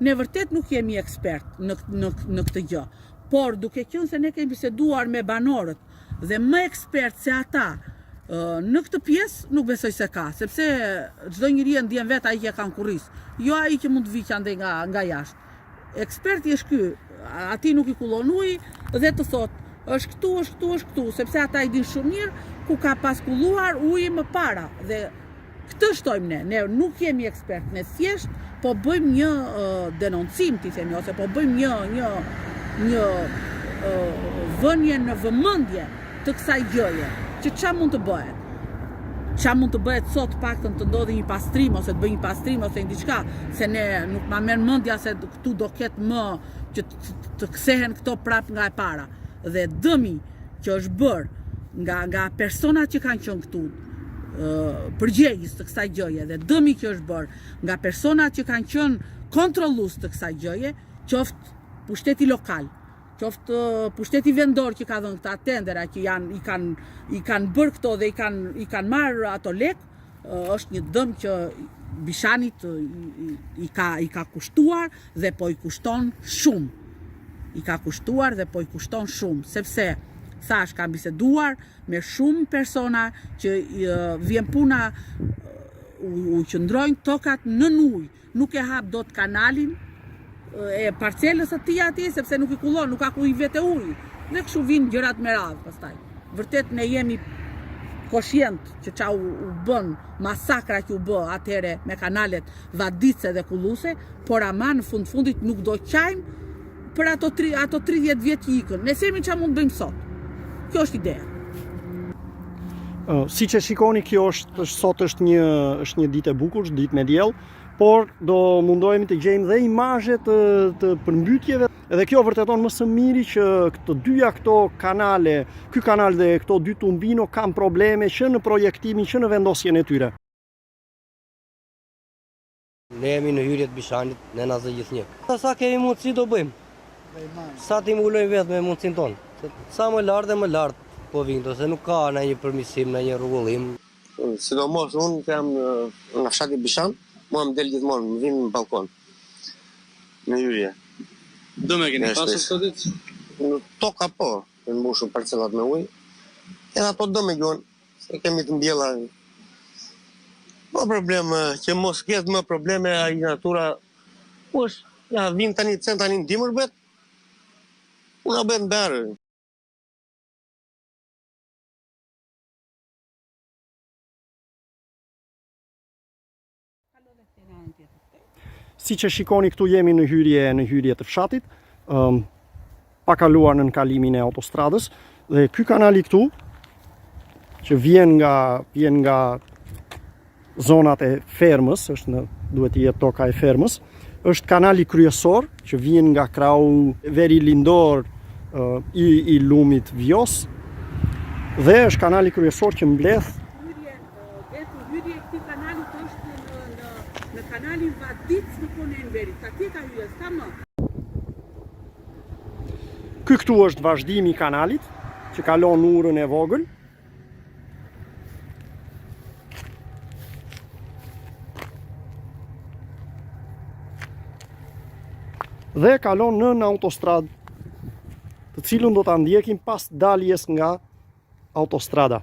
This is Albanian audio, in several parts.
ne vërtet nuk jemi ekspert në këtë gjë. Por duke qenë se ne kemi biseduar me banorët dhe më ekspert se ata në këtë pjesë nuk besoj se ka, sepse çdo njeri e ndjen vetë ai që kanë kurris, jo ai që mund të vijë ande nga jashtë. Eksperti është ky, ati nuk i kullon uji dhe të thotë është këtu, sepse ata i din shumë mirë ku ka pas kulluar uji më para. Dhe këtë shtojmë ne nuk jemi ekspert, ne thjesht po bëjmë një denoncim, ti themi, ose po bëjmë një vënje në vëmendje të kësaj gjëje, që ç'a mund të bëhet. Ç'a mund të bëhet sot paktën të ndodhi një pastrim ose të bëj një pastrim ose diçka, se ne nuk ma merr mendja se këtu do ketë më që të kthehen këto prap nga e para. Dhe dëmi që është bërë nga personat që kanë qenë këtu përgjegjës të kësaj gjëje dhe dëmi që është bërë nga personat që kanë qenë kontrollues të kësaj gjëje, qoftë pushteti lokal, qoftë pushteti vendor që ka dhënë këta tendera që i kanë bërë këto dhe i kanë marrë ato lek, është një dëm që Bishanit i ka kushtuar dhe po i kushton shumë. I ka kushtuar dhe po i kushton shumë, sepse thash kam biseduar me shumë persona që vjen puna u qëndrojnë tokat nën ujë, nuk e hap dot kanalin e parcelës atij atje sepse nuk i kullon, nuk ka ku i vete uji. Dhe kështu vinë gjërat me radhë pastaj. Vërtet ne jemi koshient që çau u bën masakra që u bë atëhere me kanalet Vadice dhe Kulluse, por ama në fundit nuk do qajmë për ato 30 vjet që ikën. Ne themi ç'a mund bëjmë sot. Kjo është ideja. Siç e shikoni, kjo sot është një ditë e bukur, ditë me diell, por do mundohemi të gjejmë dhe imazhe të përmbytjeve. Edhe kjo vërteton më së miri që këto kanale, ky kanal dhe këto dy tumbino kanë probleme që në projektimin, që në vendosjen e tyre. Ne jemi në hyrje të Bishanit, ne na zë gjithnjë. Sa kemi mundësi do bëjmë. Sa ti mbulojmë vetë me mundësinë tonë. Sa më lart dhe më lart po vinë, se nuk ka ndonjë përmirësim, ndonjë rregullim. Sidomos unë jam në fshati Bishan, mua më del gjithmonë, më vin në balkon. Në hyrje. Do me keni pasur sot ditë? Në toka po, në mbushur parcelat me ujë. Edhe ato do me gjon, se kemi të mbjella. Po problem që mos ketë më probleme ai natura. Kush, ja vin tani në dimër bet. Unë bën berë. Siç e shikoni, këtu jemi në hyrje të fshatit, pa kaluar në kalimin e autostradës, dhe ky kanali këtu që vjen nga zonat e fermës, duhet të jetë toka e fermës, është kanali kryesor që vjen nga krau veri lindor i lumit Vjos, dhe është kanali kryesor që mbledh hyrje këtij kanali është në kanalin Vadic në punën e verit. Atje ka hyrje, s'ka më. Ky këtu është vazhdimi i kanalit që kalon urën e vogël. Dhe kalon në autostradë, të cilën do ta ndjekim pas daljes nga autostrada.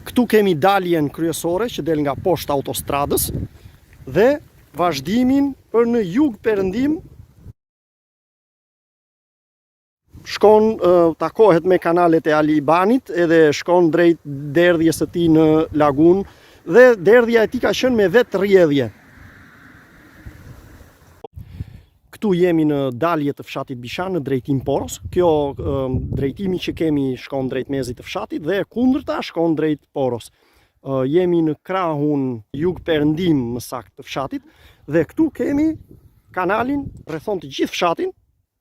Këtu kemi daljen kryesore që del nga poshtë autostradës dhe vazhdimin për në jug perëndim shkon takohet me kanalet e Alibanit edhe shkon drejt derdhjes së tij në lagun dhe derdhja e tij ka qenë me vetë rrjedhje. Këtu jemi në dalje të fshatit Bishan në drejtim Poros. Kjo drejtimi që kemi shkon drejt mezit të fshatit dhe kundërta shkon drejt Poros. Jemi në krahun jug perëndim më saktë të fshatit dhe këtu kemi kanalin rrethon të gjithë fshatin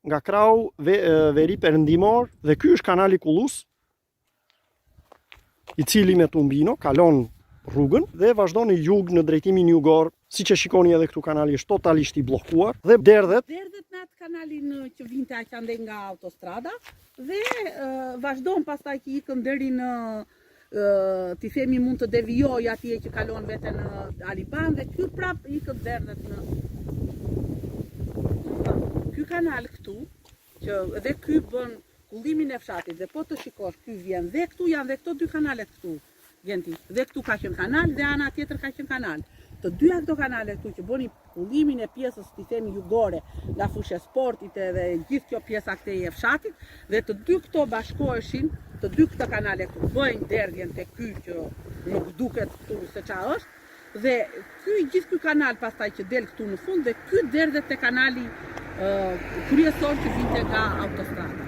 nga krahu veri perëndimor dhe ky është kanali Kullus, i cili me tumbino kalon rrugën dhe vazhdon në jug në drejtimin jugor. Siç e shikoni edhe këtu kanali është totalisht i bllokuar dhe derdhet në atë kanalin që vinte aq ande nga autostrada dhe vazhdon pastaj që ikën deri në ti themi mund të devijoj atje që kalon vete në Aliban dhe ky prap ikën derdhet në ky kanal këtu, që dhe ky bën kullimin e fshatit, dhe po të shikosh, ky vjen dhe këtu janë dhe këto dy kanalet këtu. Gjenti, dhe këtu ka qenë kanal dhe ana tjetër ka qenë kanal. Të dyja këto kanale këtu që bënin kullimin e pjesës, ti themi jugore, nga fushë e sportit edhe gjithë kjo pjesa këtej e fshatit, dhe të dy këto bashkoheshin, të dy këto kanale këtu bëjnë derdhjen te ky që nuk duket këtu se qa është, dhe gjithë ky kanal pastaj që del këtu në fund, dhe ky derdhet te kanali kryesor që vinte nga autostrada.